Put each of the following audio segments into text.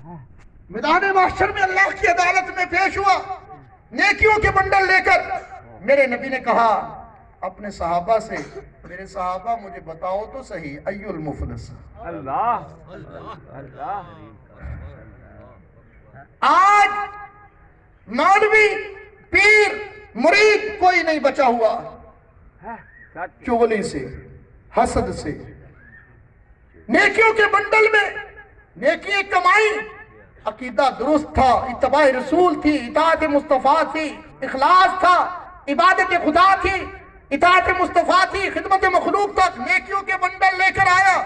मैदान महशर में अल्लाह की अदालत में पेश हुआ नेकियों के बंडल लेकर। मेरे नबी ने कहा अपने सहाबा से, मेरे सहाबा मुझे बताओ तो सही अय्युल मुफलिस। अल्लाह अल्लाह। आज मौलवी पीर मुरीद कोई नहीं बचा हुआ चुगली से, हसद से। नेकियों के बंडल में नेकी कमाई, अकीदा दुरुस्त था, इत्तबा रसूल थी, इताअत मुस्तफा थी, इखलास था, इबादत खुदा थी, इताअत मुस्तफा थी, खिदमत मखलूक तक नेकियों के बंडल लेकर आया।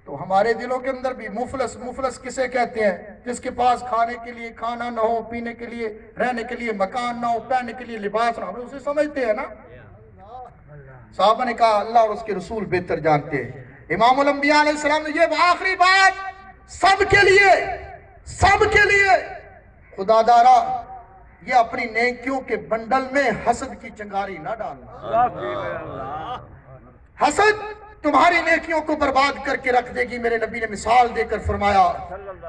तो हमारे दिलों के अंदर भी मुफलस, मुफलस किसे कहते हैं? जिसके पास खाने के लिए खाना ना हो, पीने के लिए, रहने के लिए मकान ना हो, पहनने के लिए लिबास ना हो, उसे समझते हैं ना। साहबा ने कहा अल्लाह और उसके रसूल बेहतर जानते हैं। इमामुल अंबिया अलैहिस्सलाम ने ये आखिरी बात सबके लिए खुदादारा, ये अपनी नेकियों के बंडल में हसद की चिंगारी ना डालना। हसद तुम्हारी नेकियों को बर्बाद करके रख देगी। मेरे नबी ने मिसाल देकर फरमाया,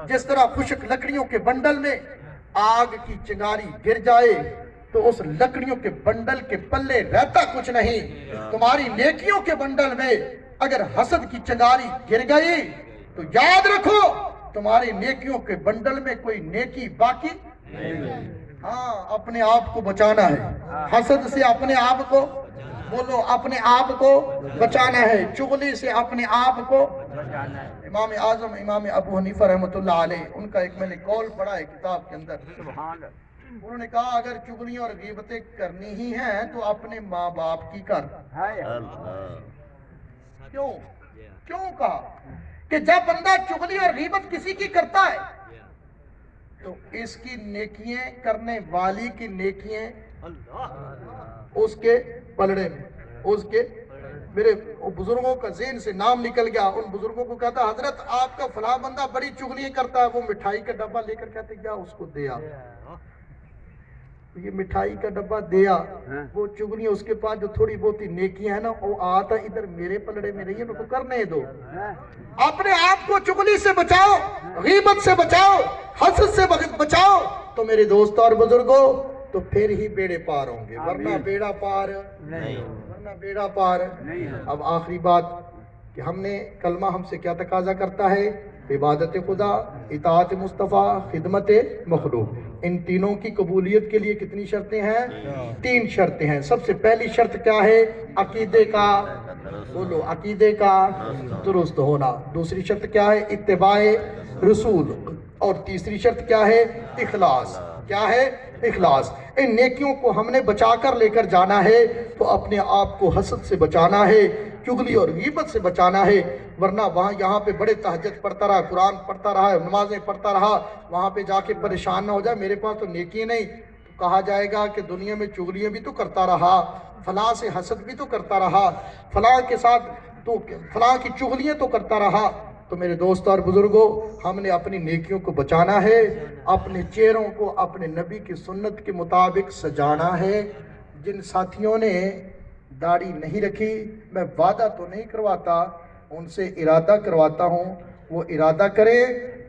जिस तरह खुशक लकड़ियों के बंडल में आग की चिंगारी गिर जाए तो उस लकड़ियों के बंडल के पल्ले रहता कुछ नहीं, तुम्हारी नेकियों के बंडल में अगर हसद की चिंगारी गिर गई तो याद रखो तुम्हारी नेकियों के बंडल में कोई नेकी बाकी नहीं। हाँ, अपने आप को बचाना है हसद से, अपने आप को बोलो, अपने आप को बचाना है, चुगली से अपने आप को बचाना है। इमाम आजम इमाम अबू हनीफा रहमतुल्लाह अलैह, उनका एक मैंने कौल पढ़ा है किताब के अंदर। उन्होंने कहा अगर चुगली और गीबतें करनी ही हैं तो अपने माँ बाप की कर। क्यों कहा कि जब बंदा चुगली और गीबत किसी की करता है तो इसकी नेकियां करने वाली की नेकियां उसके पलड़े में, उसके मेरे बुजुर्गों का ज़हन से नाम निकल गया। उन बुजुर्गों को कहता हजरत आपका फला बंदा बड़ी चुगलियां करता है, वो मिठाई का डब्बा लेकर कहते क्या उसको दिया, ये मिठाई का डब्बा दिया, वो चुगलियां उसके पास जो थोड़ी बहुत ही नेकियां है ना वो आता इधर मेरे पलड़े में नहीं है, उनको करने दो। अपने आप को चुगली से बचाओ, गीबत से बचाओ, हसद से बचाओ तो मेरे दोस्तों और बुजुर्गों तो फिर ही बेड़े पार होंगे, वरना बेड़ा पार नहीं, वरना बेड़ा पार नहीं। अब आखिरी बात कि हमने कलमा हमसे क्या तकाजा करता है? इबादत खुदा, इताअत मुस्तफ़ा, खिदमत मखलूक। इन तीनों की कबूलियत के लिए कितनी शर्तें हैं? 3 शर्तें हैं। सबसे पहली शर्त क्या है? अकीदे का, बोलो, अकीदे का दुरुस्त होना। दूसरी शर्त क्या है? इत्तिबाए रसूल। और तीसरी शर्त क्या है? इखलास। क्या है? इखलास। इन नेकियों को हमने बचाकर लेकर जाना है तो अपने आप को हसद से बचाना है, चुगली और गीबत से बचाना है, वरना वहाँ यहाँ पे बड़े तहज्जुद पढ़ता रहा, कुरान पढ़ता रहा, नमाजें पढ़ता रहा, वहाँ पे जाके परेशान ना हो जाए मेरे पास तो नेकी नहीं, तो कहा जाएगा कि दुनिया में चुगलियाँ भी तो करता रहा, फलां से हसद भी तो करता रहा, फलां के साथ तो फलां की चुगलियाँ तो करता रहा। तो मेरे दोस्तों और बुजुर्गों, हमने अपनी नेकियों को बचाना है, अपने चेहरों को अपने नबी की सुन्नत के मुताबिक सजाना है। जिन साथियों ने दाढ़ी नहीं रखी, मैं वादा तो नहीं करवाता, उनसे इरादा करवाता हूँ, वो इरादा करें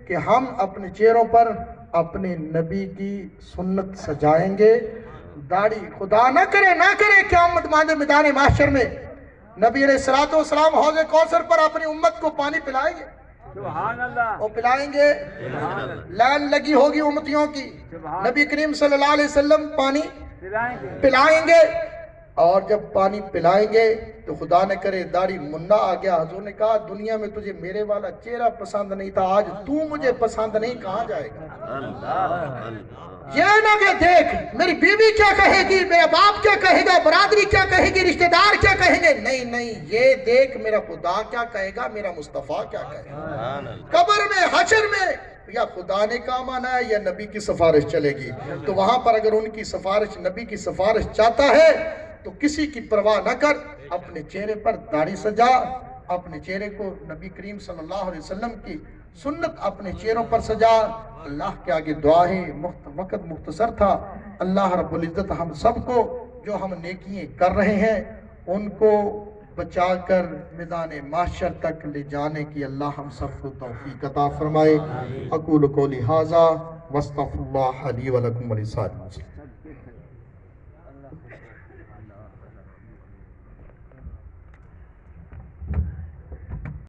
कि हम अपने चेहरों पर अपने नबी की सुन्नत सजाएंगे। दाढ़ी खुदा ना करे क़यामत मैदान महशर में नबी अलैहिस्सलातु वस्सलाम हौज़े कौसर पर अपनी उम्मत को पानी पिलाएंगे, सुभान अल्लाह, वो पिलाएंगे, लाइन लगी होगी उम्मतियों की, नबी करीम सल्लल्लाहु अलैहि वसल्लम पानी पिलाएंगे। और जब पानी पिलाएंगे तो खुदा न करे दाढ़ी मुन्ना आ गया, हुजूर ने कहा दुनिया में तुझे मेरे वाला चेहरा पसंद नहीं था, आज तू मुझे पसंद नहीं, कहाँ जाएगा? ये ना कि देख मेरी बीवी क्या कहेगी, मेरा बाप क्या कहेगा, बरादरी क्या कहेगी, रिश्तेदार क्या कहेंगे, नहीं नहीं, ये देख मेरा खुदा क्या कहेगा, मेरा मुस्तफा क्या कहेगा। कब्र में, हशर में या खुदा ने काम आना है या नबी की सिफारिश चलेगी। तो वहां पर अगर उनकी सिफारिश, नबी की सिफारिश चाहता है तो किसी की परवाह न कर, अपने चेहरे पर दाढ़ी सजा, अपने चेहरे को नबी करीम सल्लल्लाहु अलैहि वसल्लम की सुन्नत अपने चेहरों पर सजा। अल्लाह के आगे दुआ है, वक्त मुख्तसर था, अल्लाह रब्बुल इज्जत हम सबको जो हम नेकियां कर रहे हैं उनको بچا کر میدان محشر تک لے جانے کی اللہ ہم سب کو توفیق عطا فرمائے. اقول قولی ھذا واستغفر اللہ لی ولکم ولسائر المسلمین.